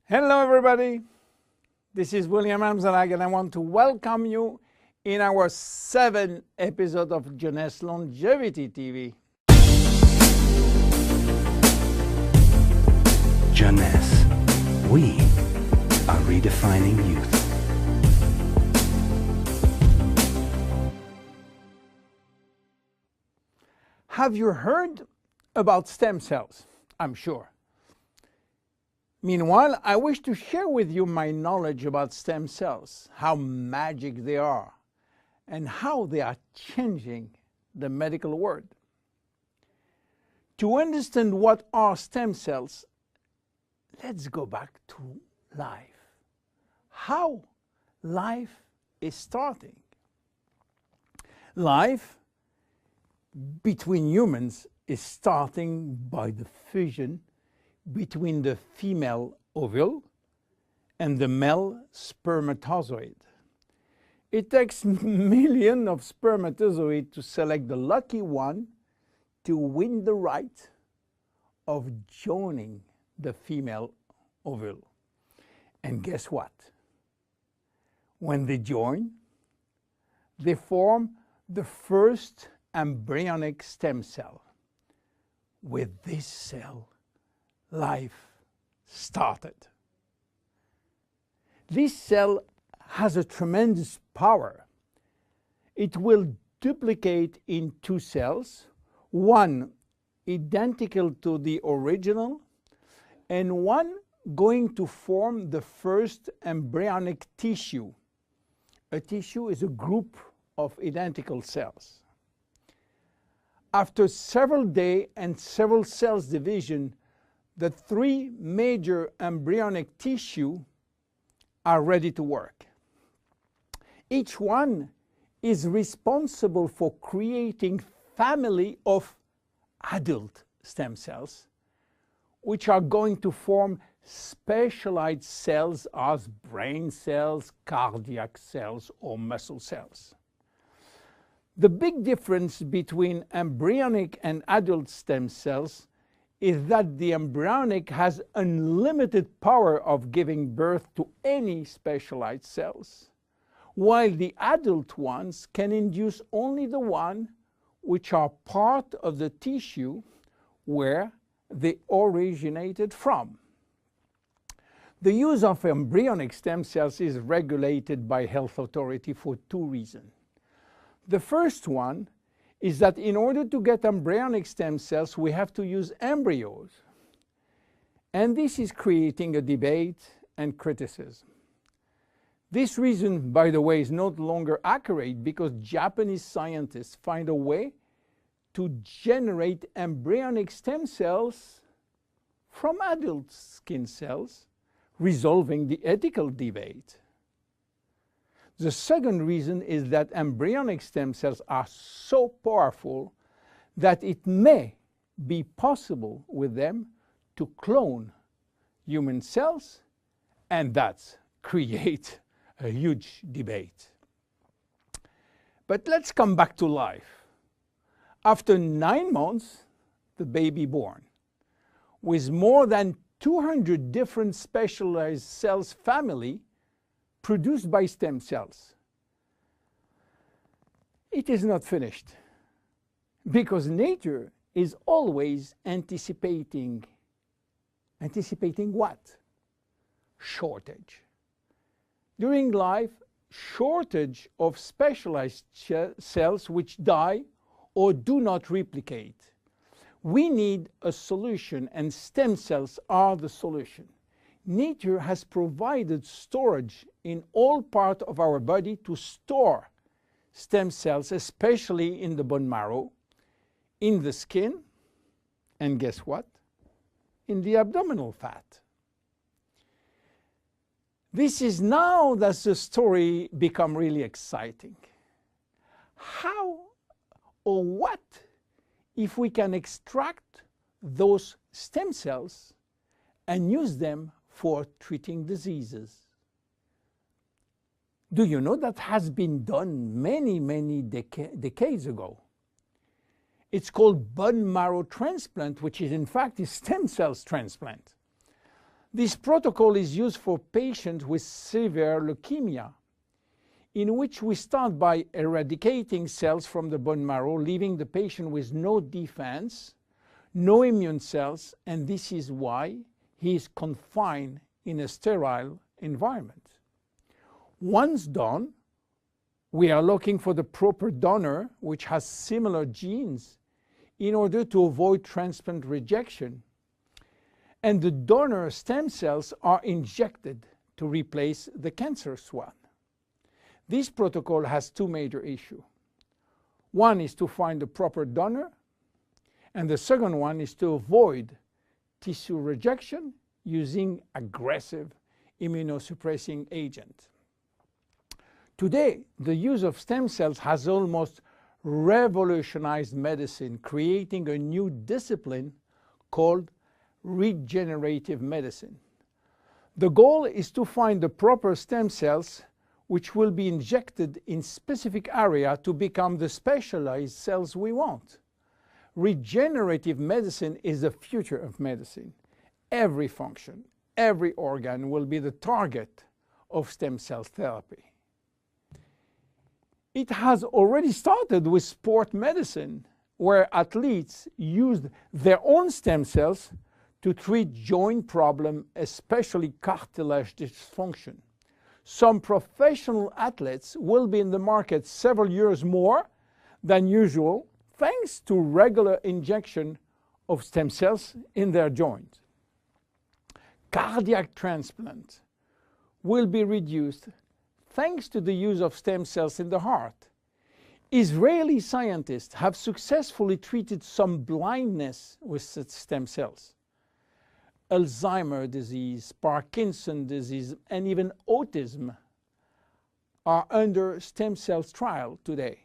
Hello everybody, this is William Amzallag and I want to welcome you in our 7th episode of Jeunesse Longevity TV. Jeunesse, we are redefining youth. Have you heard about stem cells? I'm sure. Meanwhile, I wish to share with you my knowledge about stem cells, how magic they are, and how they are changing the medical world. To understand what are stem cells, let's go back to life. How life is starting. Life between humans is starting by the fusion between the female ovule and the male spermatozoid. It takes millions of spermatozoids to select the lucky one to win the right of joining the female ovule. And guess what? When they join, they form the first embryonic stem cell. With this cell, life started. This cell has a tremendous power. It will duplicate in 2 cells, one identical to the original, and one going to form the first embryonic tissue. A tissue is a group of identical cells. After several days and several cells division, the 3 major embryonic tissue are ready to work. Each one is responsible for creating family of adult stem cells, which are going to form specialized cells as brain cells, cardiac cells, or muscle cells. The big difference between embryonic and adult stem cells is that the embryonic has unlimited power of giving birth to any specialized cells, while the adult ones can induce only the one which are part of the tissue where they originated from. The use of embryonic stem cells is regulated by health authority for 2 reasons. The first one is that in order to get embryonic stem cells, we have to use embryos. And this is creating a debate and criticism. This reason, by the way, is no longer accurate because Japanese scientists find a way to generate embryonic stem cells from adult skin cells, resolving the ethical debate. The second reason is that embryonic stem cells are so powerful that it may be possible with them to clone human cells, and that's create a huge debate. But let's come back to life. After 9 months, the baby born, with more than 200 different specialized cells family produced by stem cells. It is not finished, because nature is always anticipating what? Shortage. During life, shortage of specialized cells which die or do not replicate. We need a solution, and stem cells are the solution. Nature has provided storage in all parts of our body to store stem cells, especially in the bone marrow, in the skin, and guess what? In the abdominal fat. This is now that the story becomes really exciting. How or what if we can extract those stem cells and use them for treating diseases? Do you know that has been done many decades ago? It's called bone marrow transplant, which is in fact a stem cells transplant. This protocol is used for patients with severe leukemia, in which we start by eradicating cells from the bone marrow, leaving the patient with no defense, no immune cells, and this is why he is confined in a sterile environment. Once done, we are looking for the proper donor which has similar genes in order to avoid transplant rejection. And the donor stem cells are injected to replace the cancerous one. This protocol has two major issues. One is to find the proper donor, and the second one is to avoid tissue rejection using aggressive immunosuppressing agent. Today, the use of stem cells has almost revolutionized medicine, creating a new discipline called regenerative medicine. The goal is to find the proper stem cells which will be injected in specific area to become the specialized cells we want. Regenerative medicine is the future of medicine. Every function, every organ will be the target of stem cell therapy. It has already started with sport medicine, where athletes used their own stem cells to treat joint problems, especially cartilage dysfunction. Some professional athletes will be in the market several years more than usual, thanks to regular injection of stem cells in their joints. Cardiac transplant will be reduced thanks to the use of stem cells in the heart. Israeli scientists have successfully treated some blindness with such stem cells. Alzheimer's disease, Parkinson's disease, and even autism are under stem cells trial today.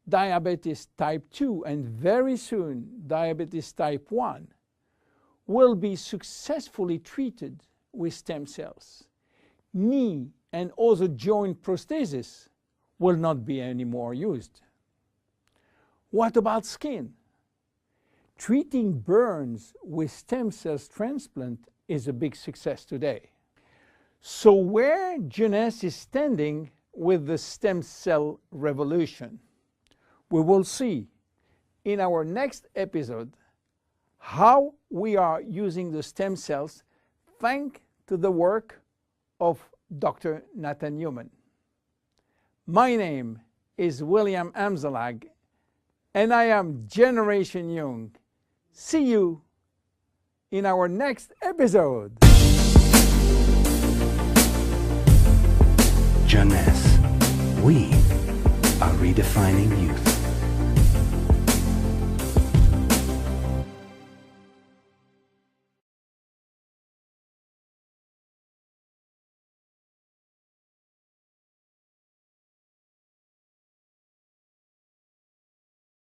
Diabetes type 2 and very soon diabetes type 1 will be successfully treated with stem cells. Knee and other joint prostheses will not be anymore used. What about skin? Treating burns with stem cells transplant is a big success today. So where Jeunesse is standing with the stem cell revolution? We will see in our next episode how we are using the stem cells thanks to the work of Dr. Nathan Newman. My name is William Amzallag, and I am Generation Young. See you in our next episode. Jeunesse. We are redefining youth.